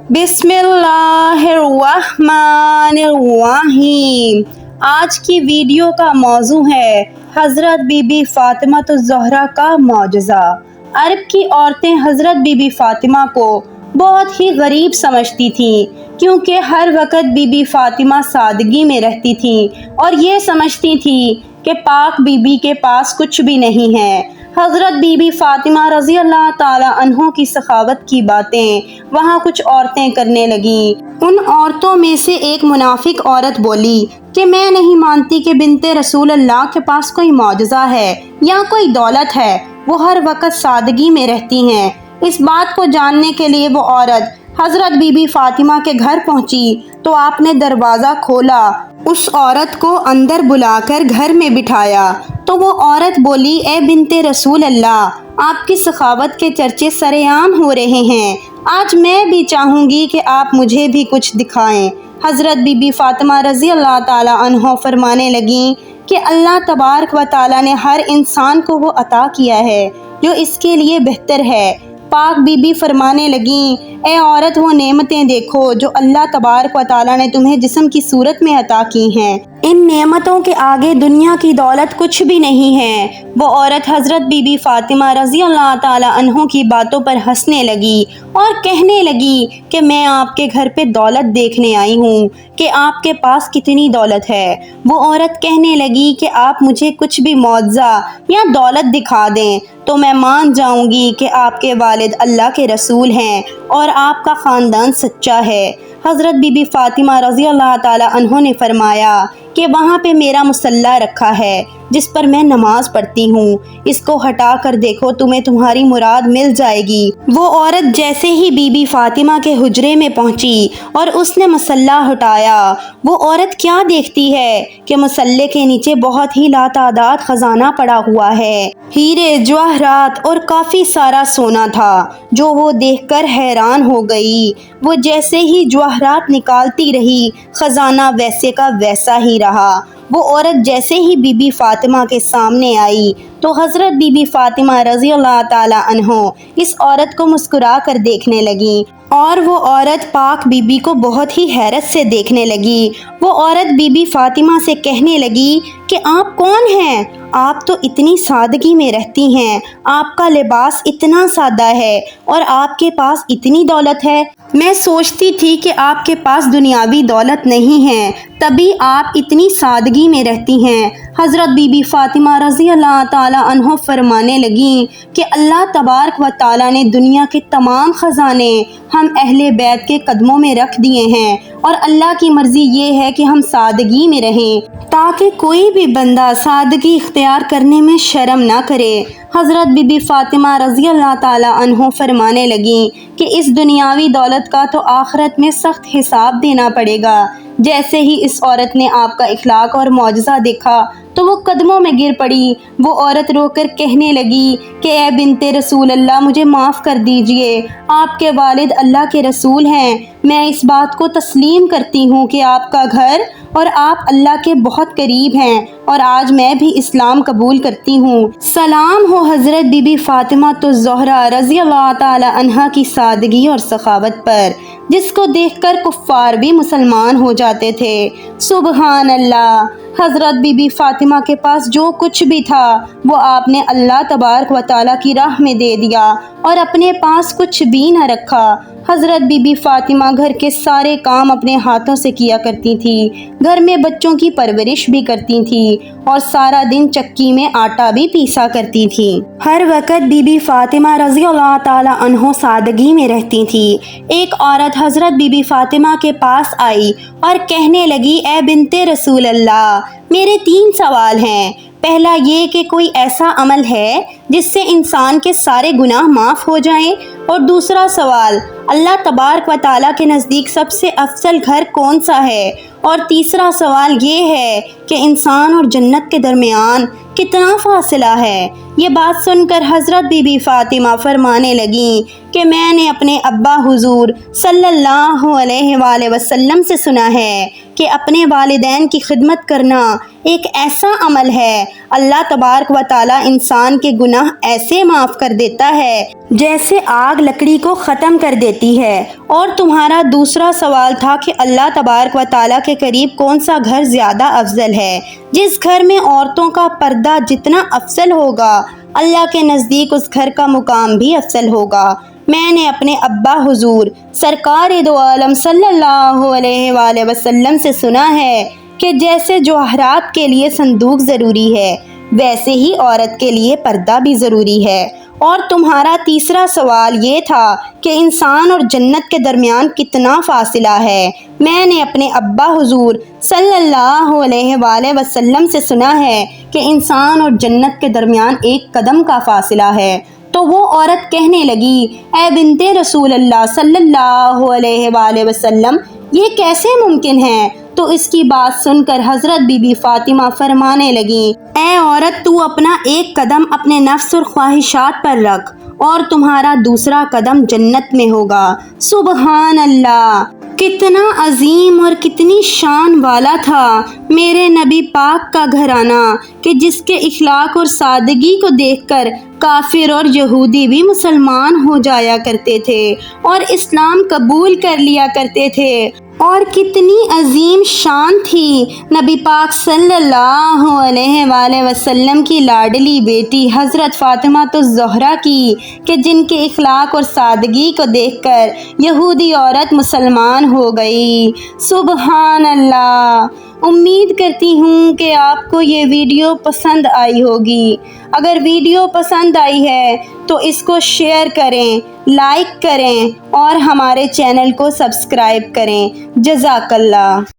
बिस्मिल्लाहिर्रहमानिर्रहीम। आज की वीडियो का मौजू है हज़रत बीबी फ़ातिमा ज़हरा का मौजज़ा। अरब की औरतें हज़रत बीबी फ़ातिमा को बहुत ही गरीब समझती थीं, क्योंकि हर वक्त बीबी फ़ातिमा सादगी में रहती थीं और ये समझती थीं कि पाक बीबी के पास कुछ भी नहीं है। हज़रत बीबी फ़ातिमा रज़ी अल्लाह ताला अन्हों की सखावत की बातें वहाँ कुछ औरतें करने लगीं। उन औरतों में से एक मुनाफिक औरत बोली कि मैं नहीं मानती कि बिनते रसूल अल्लाह के पास कोई मौजज़ा है या कोई दौलत है, वो हर वक्त सादगी में रहती हैं। इस बात को जानने के लिए वो औरत हज़रत बीबी फ़ातिमा के घर पहुंची तो आपने दरवाज़ा खोला, उस औरत को अंदर बुलाकर घर में बिठाया तो वो औरत बोली, ए बिनते रसूल अल्लाह, आपकी सखावत के चर्चे सरेआम हो रहे हैं, आज मैं भी चाहूँगी कि आप मुझे भी कुछ दिखाएं। हज़रत बीबी फ़ातिमा रज़ी अल्लाह ताला अन्हा फरमाने लगीं कि अल्लाह तबारक व ताला ने हर इंसान को वो अता किया है जो इसके लिए बेहतर है। पाक बीबी फरमाने लगीं, ए औरत, वो नेमतें देखो जो अल्लाह तबारक व ताला ने तुम्हें जिस्म की सूरत में अता की हैं। इन नेमतों के आगे दुनिया की दौलत कुछ भी नहीं है। वो औरत हज़रत बीबी फ़ातिमा रज़ी अल्लाह ताला अन्हों की बातों पर हंसने लगी और कहने लगी कि मैं आपके घर पे दौलत देखने आई हूँ कि आपके पास कितनी दौलत है। वो औरत कहने लगी कि आप मुझे कुछ भी मौजज़ा या दौलत दिखा दें तो मैं मान जाऊंगी कि आपके वालिद अल्लाह के रसूल हैं और आपका ख़ानदान सच्चा है। हज़रत बीबी फ़ातिमा रज़ी अल्लाह ताला अन्हों ने फरमाया कि वहाँ पे मेरा मुसल्ला रखा है जिस पर मैं नमाज पढ़ती हूँ, इसको हटा कर देखो, तुम्हें तुम्हारी मुराद मिल जाएगी। वो औरत जैसे ही बीबी फ़ातिमा के हुजरे में पहुँची और उसने मुसल्ला हटाया, वो औरत क्या देखती है कि मुसल्ले के नीचे बहुत ही लातादाद ख़जाना पड़ा हुआ है। हीरे, जवाहरात और काफ़ी सारा सोना था जो वो देखकर हैरान हो गई। वो जैसे ही जवाहरात निकालती रही, ख़जाना वैसे का वैसा ही रहा। वो औरत जैसे ही बीबी फ़ातिमा के सामने आई तो हज़रत बीबी फ़ातिमा रज़ी अल्लाह ताला अन्हा इस औरत को मुस्कुरा कर देखने लगी और वो औरत पाक बीबी को बहुत ही हैरत से देखने लगी। वो औरत बीबी फ़ातिमा से कहने लगी कि आप कौन हैं? आप तो इतनी सादगी में रहती हैं, आपका लिबास इतना सादा है और आपके पास इतनी दौलत है। मैं सोचती थी कि आपके पास दुनियावी दौलत नहीं है, तभी आप इतनी सादगी में रहती हैं। हज़रत बीबी फ़ातिमा रज़ी अल्लाह ताला अन्हा फरमाने लगीं कि अल्लाह तबारक व ताला ने दुनिया के तमाम ख़जाने हम अहले बैत के कदमों में रख दिए हैं और अल्लाह की मर्ज़ी ये है कि हम सादगी में रहें ताकि कोई भी बंदा सादगी इख्तियार करने में शर्म ना करे। हज़रत बीबी फ़ातिमा रज़ी अल्लाह ताला अन्हा फरमाने लगीं कि इस दुनियावी दौलत का तो आखिरत में सख्त हिसाब देना पड़ेगा। जैसे ही इस औरत ने आपका इखलाक और मौजज़ा देखा तो वो कदमों में गिर पड़ी। वो औरत रोकर कहने लगी कि ए बिनते रसूल अल्लाह, मुझे माफ़ कर दीजिए, आपके वालिद अल्लाह के रसूल हैं। मैं इस बात को तस्लीम करती हूँ कि आपका घर और आप अल्लाह के बहुत करीब हैं और आज मैं भी इस्लाम कबूल करती हूँ। सलाम हो हज़रत बीबी फ़ातिमा ज़हरा रज़ी अल्लाह ताला अन्हा की सादगी और सखावत पर, जिसको देखकर कुफ़ार भी मुसलमान हो जाते थे। सुबहान अल्लाह। हज़रत बीबी फ़ातिमा के पास जो कुछ भी था वो आपने अल्लाह तबारक व ताला की राह में दे दिया और अपने पास कुछ भी न रखा। हज़रत बीबी फ़ातिमा घर के सारे काम अपने हाथों से किया करती थी, घर में बच्चों की परवरिश भी करती थी और सारा दिन चक्की में आटा भी पीसा करती थी। हर वक्त बीबी फ़ातिमा रज़ी अल्लाह ताला अन्हा सादगी में रहती थी। एक औरत हज़रत बीबी फ़ातिमा के पास आई और कहने लगी, ए बिनते रसूल अल्लाह, मेरे 3 सवाल हैं। पहला ये कि कोई ऐसा अमल है जिससे इंसान के सारे गुनाह माफ़ हो जाएं, और दूसरा सवाल, अल्लाह तबारक व ताला के नज़दीक सबसे अफजल घर कौन सा है, और तीसरा सवाल ये है कि इंसान और जन्नत के दरमियान کتنا فاصلہ ہے۔ یہ بات سن کر حضرت بی بی فاطمہ فرمانے لگیں کہ میں نے اپنے ابا حضور صلی اللہ علیہ وآلہ وسلم سے سنا ہے کہ اپنے والدین کی خدمت کرنا ایک ایسا عمل ہے، اللہ تبارک و تعالیٰ انسان کے گناہ ایسے معاف کر دیتا ہے جیسے آگ لکڑی کو ختم کر دیتی ہے۔ اور تمہارا دوسرا سوال تھا کہ اللہ تبارک و تعالیٰ کے قریب کون سا گھر زیادہ افضل ہے۔ جس گھر میں عورتوں کا پردہ جتنا افضل ہوگا، اللہ کے نزدیک اس گھر کا مقام بھی افضل ہوگا۔ میں نے اپنے ابا حضور سرکار دو عالم صلی اللہ علیہ وآلہ وسلم سے سنا ہے کہ جیسے جواہرات کے لیے صندوق ضروری ہے، ویسے ہی عورت کے لیے پردہ بھی ضروری ہے۔ اور تمہارا تیسرا سوال یہ تھا کہ انسان اور جنت کے درمیان کتنا فاصلہ ہے۔ میں نے اپنے ابا حضور صلی اللہ علیہ وآلہ وسلم سے سنا ہے کہ انسان اور جنت کے درمیان ایک قدم کا فاصلہ ہے۔ تو وہ عورت کہنے لگی، اے بنت رسول اللہ صلی اللہ علیہ وآلہ وسلم، یہ کیسے ممکن ہے؟ تو اس کی بات سن کر حضرت بی بی فاطمہ فرمانے لگیں، اے عورت، تو اپنا ایک قدم اپنے نفس اور خواہشات پر رکھ اور تمہارا دوسرا قدم جنت میں ہوگا۔ سبحان اللہ! کتنا عظیم اور کتنی شان والا تھا میرے نبی پاک کا گھرانہ کہ جس کے اخلاق اور سادگی کو دیکھ کر کافر اور یہودی بھی مسلمان ہو جایا کرتے تھے اور اسلام قبول کر لیا کرتے تھے۔ اور کتنی عظیم شان تھی نبی پاک صلی اللہ علیہ وآلہ وسلم کی لاڈلی بیٹی حضرت فاطمہ الزہرا کی کہ جن کے اخلاق اور سادگی کو دیکھ کر یہودی عورت مسلمان ہو گئی۔ سبحان اللہ! امید کرتی ہوں کہ آپ کو یہ ویڈیو پسند آئی ہوگی۔ اگر ویڈیو پسند آئی ہے تو اس کو شیئر کریں، لائک کریں اور ہمارے چینل کو سبسکرائب کریں۔ جزاک اللہ۔